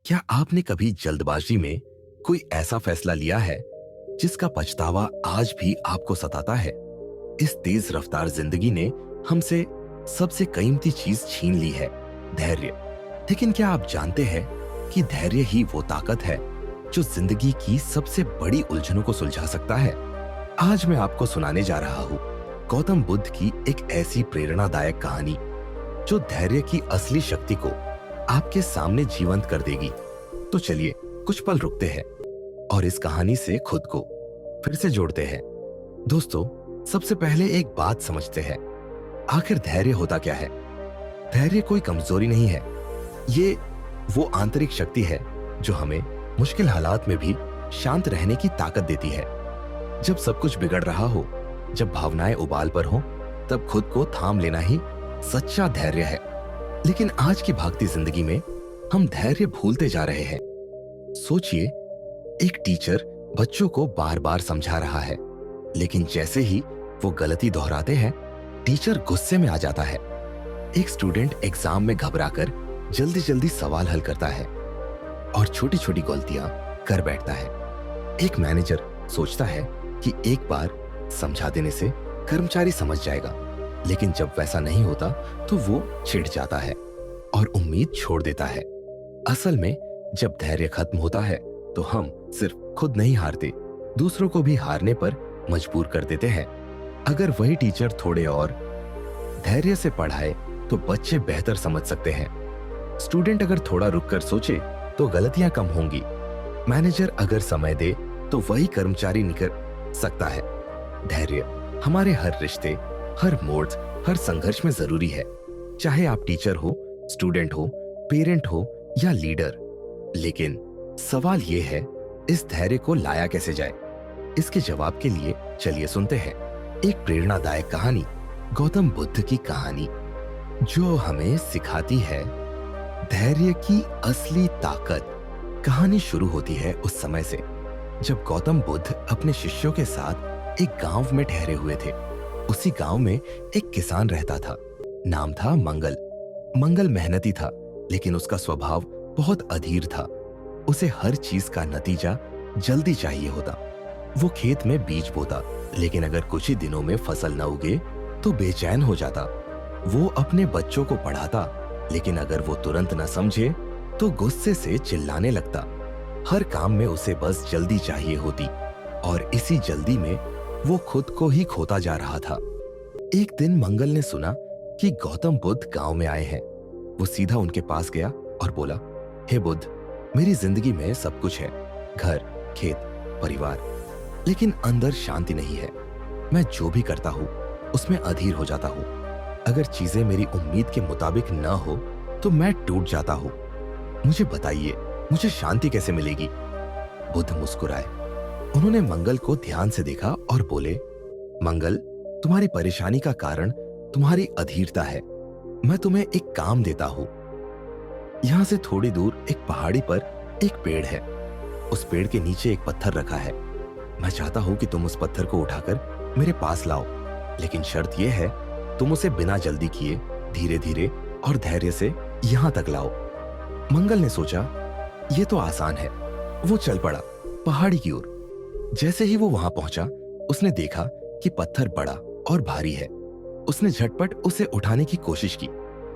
क्या आपने कभी जल्दबाजी में कोई ऐसा फैसला लिया है जिसका पछतावा आज भी आपको सताता है? इस तेज रफ्तार जिंदगी ने हमसे सबसे कीमती चीज छीन ली है, धैर्य। लेकिन क्या आप जानते हैं कि धैर्य ही वो ताकत है जो जिंदगी की सबसे बड़ी उलझनों को सुलझा सकता है? आज मैं आपको सुनाने जा रहा हूँ गौतम बुद्ध की एक ऐसी प्रेरणादायक कहानी जो धैर्य की असली शक्ति को आपके सामने जीवंत कर देगी। तो चलिए कुछ पल रुकते हैं और इस कहानी से खुद को फिर से जोड़ते हैं। दोस्तों, सबसे पहले एक बात समझते हैं, आखिर धैर्य होता क्या है? धैर्य कोई कमजोरी नहीं है, ये वो आंतरिक शक्ति है जो हमें मुश्किल हालात में भी शांत रहने की ताकत देती है। जब सब कुछ बिगड़ रहा हो, जब भावनाएं उबाल पर हो, तब खुद को थाम लेना ही सच्चा धैर्य है। लेकिन आज की भागती जिंदगी में हम धैर्य भूलते जा रहे हैं। सोचिए, एक टीचर बच्चों को बार बार समझा रहा है, लेकिन जैसे ही वो गलती दोहराते हैं, टीचर गुस्से में आ जाता है। एक स्टूडेंट एग्जाम में घबराकर जल्दी जल्दी सवाल हल करता है और छोटी छोटी गलतियां कर बैठता है। एक मैनेजर सोचता है कि एक बार समझा देने से कर्मचारी समझ जाएगा, लेकिन जब वैसा नहीं होता तो वो चिढ़ जाता है और उम्मीद छोड़ देता है। असल में जब धैर्य खत्म होता है तो हम सिर्फ खुद नहीं हारते, दूसरों को भी हारने पर मजबूर कर देते हैं। अगर वही टीचर थोड़े और धैर्य से पढ़ाए तो बच्चे बेहतर समझ सकते हैं। स्टूडेंट अगर थोड़ा रुककर सोचे तो गलतियां कम होंगी। मैनेजर अगर समय दे तो वही कर्मचारी निखर सकता है। धैर्य हमारे हर रिश्ते, हर मोड़, हर संघर्ष में जरूरी है, चाहे आप टीचर हो, स्टूडेंट हो, पेरेंट हो या लीडर। लेकिन सवाल यह है, इस धैर्य को लाया कैसे जाए? इसके जवाब के लिए चलिए सुनते हैं एक प्रेरणादायक कहानी, गौतम बुद्ध की कहानी, जो हमें सिखाती है धैर्य की असली ताकत। कहानी शुरू होती है उस समय से जब गौतम बुद्ध अपने शिष्यों के साथ एक गांव में ठहरे हुए थे। उसी गांव में एक किसान रहता था, नाम था मंगल। मंगल मेहनती था, लेकिन उसका स्वभाव बहुत अधीर था। उसे हर चीज का नतीजा जल्दी चाहिए होता। वो खेत में बीज बोता, लेकिन अगर कुछ ही दिनों में फसल न उगे तो बेचैन हो जाता। वो अपने बच्चों को पढ़ाता, लेकिन अगर वो तुरंत न समझे तो गुस्से से चिल्लाने लगता। हर काम में उसे बस जल्दी चाहिए होती और इसी जल्दी में वो खुद को ही खोता जा रहा था। एक दिन मंगल ने सुना कि गौतम बुद्ध गांव में आए हैं। वो सीधा उनके पास गया और बोला, हे बुद्ध, मेरी जिंदगी में सब कुछ है, घर, खेत, परिवार, लेकिन अंदर शांति नहीं है। मैं जो भी करता हूँ उसमें अधीर हो जाता हूँ। अगर चीजें मेरी उम्मीद के मुताबिक न हो तो मैं टूट जाता हूँ। मुझे बताइए, मुझे शांति कैसे मिलेगी? बुद्ध मुस्कुराए। उन्होंने मंगल को ध्यान से देखा और बोले, मंगल, तुम्हारी परेशानी का कारण तुम्हारी अधीरता है। मैं तुम्हें एक काम देता हूं। यहां से थोड़ी दूर एक पहाड़ी पर एक पेड़ है। उस पेड़ के नीचे एक पत्थर रखा है। मैं चाहता हूं कि तुम उस पत्थर को उठाकर मेरे पास लाओ, लेकिन शर्त यह है, तुम उसे बिना जल्दी किए धीरे धीरे और धैर्य से यहां तक लाओ। मंगल ने सोचा, यह तो आसान है। वो चल पड़ा पहाड़ी की ओर। जैसे ही वो वहां पहुंचा, उसने देखा कि पत्थर बड़ा और भारी है। उसने झटपट उसे उठाने की कोशिश की,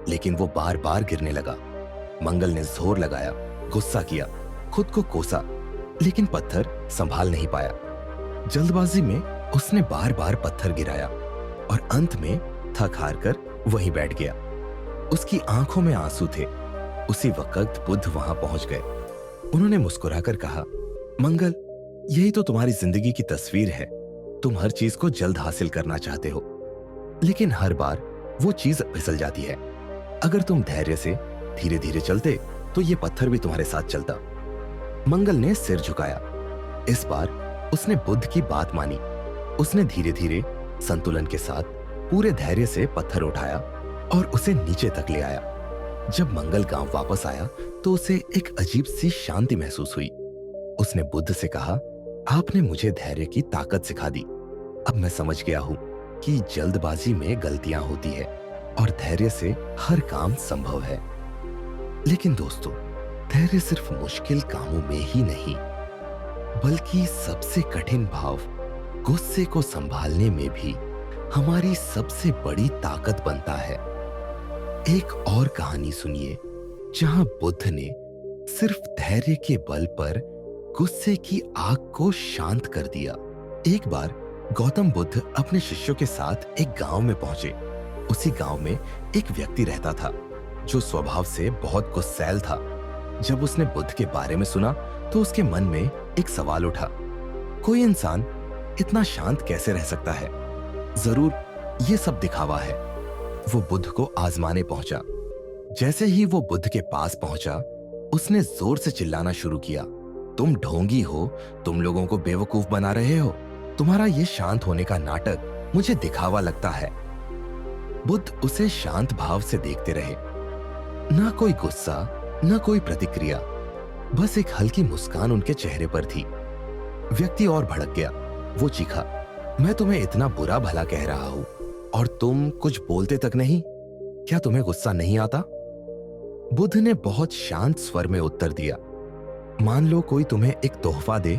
लेकिन वो बार बार गिरने लगा। मंगल ने जोर लगाया, गुस्सा किया, खुद को कोसा, लेकिन पत्थर संभाल नहीं पाया। जल्दबाजी में उसने बार बार पत्थर गिराया और अंत में थक हार कर वहीं बैठ गया। उसकी आंखों में आंसू थे। उसी वक्त बुद्ध वहां पहुंच गए। उन्होंने मुस्कुराकर कहा, मंगल, यही तो तुम्हारी जिंदगी की तस्वीर है। तुम हर चीज को जल्द हासिल करना चाहते हो, लेकिन हर बार वो चीज फिसल जाती है। अगर तुम धैर्य से धीरे धीरे चलते तो ये पत्थर भी तुम्हारे साथ चलता। मंगल ने सिर झुकाया। इस बार उसने बुद्ध की बात मानी। उसने धीरे धीरे संतुलन के साथ पूरे धैर्य से पत्थर उठाया और उसे नीचे तक ले आया। जब मंगल गांव वापस आया तो उसे एक अजीब सी शांति महसूस हुई। उसने बुद्ध से कहा, आपने मुझे धैर्य की ताकत सिखा दी। अब मैं समझ गया हूं कि जल्दबाजी में गलतियां होती है और धैर्य से हर काम संभव है। लेकिन दोस्तों, धैर्य सिर्फ मुश्किल कामों में ही नहीं, बल्कि सबसे कठिन भाव गुस्से को संभालने में भी हमारी सबसे बड़ी ताकत बनता है। एक और कहानी सुनिए जहां बुद्ध ने सिर्फ धैर्य के बल पर गुस्से की आग को शांत कर दिया। एक बार गौतम बुद्ध अपने शिष्यों के साथ एक गांव में पहुंचे। उसी गांव में एक व्यक्ति रहता था जो स्वभाव से बहुत गुस्सैल था। जब उसने बुद्ध के बारे में सुना तो उसके मन में एक सवाल उठा, कोई इंसान इतना शांत कैसे रह सकता है? जरूर ये सब दिखावा है। वो बुद्ध को आजमाने पहुंचा। जैसे ही वो बुद्ध के पास पहुंचा, उसने जोर से चिल्लाना शुरू किया, तुम ढोंगी हो, तुम लोगों को बेवकूफ बना रहे हो, तुम्हारा ये शांत होने का नाटक मुझे दिखावा लगता है। बुद्ध उसे शांत भाव से देखते रहे। ना कोई गुस्सा, ना कोई प्रतिक्रिया, बस एक हल्की मुस्कान उनके चेहरे पर थी। व्यक्ति और भड़क गया। वो चीखा, मैं तुम्हें इतना बुरा भला कह रहा हूं और तुम कुछ बोलते तक नहीं? क्या तुम्हें गुस्सा नहीं आता? बुद्ध ने बहुत शांत स्वर में उत्तर दिया, मान लो कोई तुम्हें एक तोहफा दे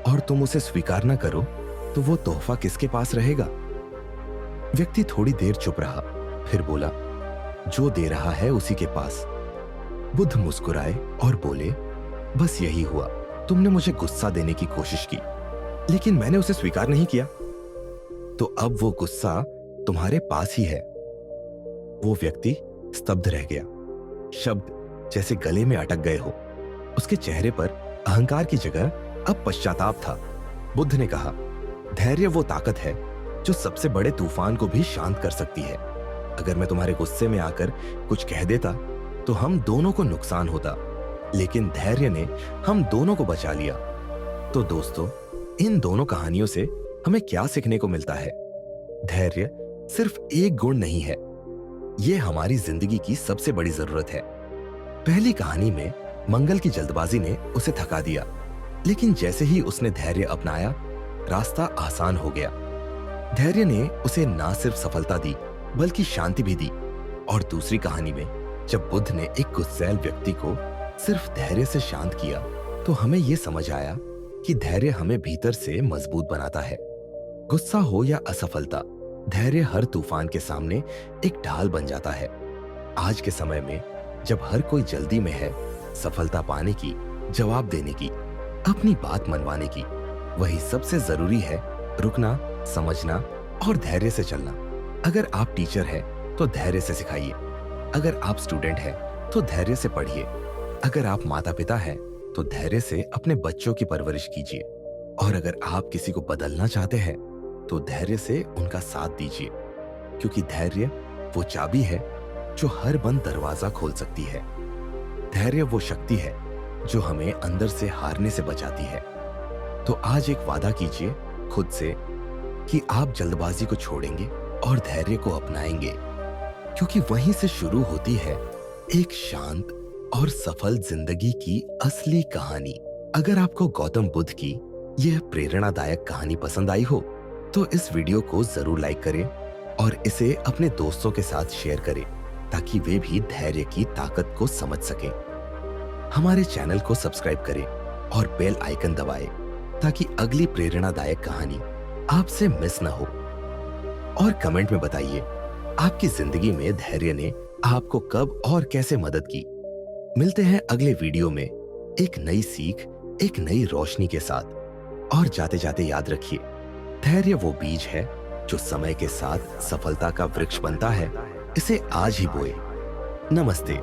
और तुम उसे स्वीकार न करो, तो वो तोहफा किसके पास रहेगा? व्यक्ति थोड़ी देर चुप रहा, फिर बोला, जो दे रहा है उसी के पास। बुद्ध मुस्कुराए और बोले, बस यही हुआ, तुमने मुझे गुस्सा देने की कोशिश की, लेकिन मैंने उसे स्वीकार नहीं किया, तो अब वो गुस्सा तुम्हारे पास ही है। वो व्यक्ति स्तब्ध रह गया। शब्द जैसे गले में अटक गए हो। उसके चेहरे पर अहंकार की जगह अब पश्चाताप था। बुद्ध ने कहा, धैर्य वो ताकत है जो सबसे बड़े तूफान को भी शांत कर सकती है। अगर मैं तुम्हारे गुस्से में आकर कुछ कह देता तो हम दोनों को नुकसान होता, लेकिन धैर्य ने हम दोनों को बचा लिया। तो दोस्तों, इन दोनों कहानियों से हमें क्या सीखने को मिलता है? धैर्य सिर्फ एक गुण नहीं है, ये हमारी जिंदगी की सबसे बड़ी जरूरत है। पहली कहानी में मंगल की जल्दबाजी ने उसे थका दिया, लेकिन जैसे ही उसने धैर्य अपनाया, रास्ता आसान हो गया। धैर्य ने उसे ना सिर्फ सफलता दी, बल्कि शांति भी दी। और दूसरी कहानी में जब बुद्ध ने एक गुस्सैल व्यक्ति को सिर्फ धैर्य से शांत किया, तो हमें यह समझ आया कि धैर्य हमें भीतर से मजबूत बनाता है। गुस्सा हो या असफलता, धैर्य हर तूफान के सामने एक ढाल बन जाता है। आज के समय में जब हर कोई जल्दी में है सफलता पाने की, जवाब देने की, अपनी बात मनवाने की, वही सबसे जरूरी है रुकना, समझना और धैर्य से चलना। अगर आप टीचर हैं तो धैर्य से सिखाइए, अगर आप स्टूडेंट हैं तो धैर्य से पढ़िए, अगर आप माता पिता हैं तो धैर्य से अपने बच्चों की परवरिश कीजिए, और अगर आप किसी को बदलना चाहते हैं तो धैर्य से उनका साथ दीजिए, क्योंकि धैर्य वो चाबी है जो हर बंद दरवाजा खोल सकती है। धैर्य वो शक्ति है जो हमें अंदर से हारने से बचाती है। तो आज एक वादा कीजिए खुद से कि आप जल्दबाजी को छोड़ेंगे और धैर्य को अपनाएंगे, क्योंकि वहीं से शुरू होती है एक शांत और सफल जिंदगी की असली कहानी। अगर आपको गौतम बुद्ध की यह प्रेरणादायक कहानी पसंद आई हो तो इस वीडियो को जरूर लाइक करें और इसे अपने दोस्तों के साथ शेयर करें, ताकि वे भी धैर्य की ताकत को समझ सकें। हमारे चैनल को सब्सक्राइब करें और बेल आइकन दबाएं, ताकि अगली प्रेरणादायक कहानी आपसे मिस न हो। और कमेंट में बताइए आपकी जिंदगी में धैर्य ने आपको कब और कैसे मदद की। मिलते हैं अगले वीडियो में एक नई सीख, एक नई रोशनी के साथ। और जाते जाते याद रखिए, धैर्य वो बीज है जो समय के साथ सफलता का वृक्ष बनता है। इसे आज ही बोए। नमस्ते।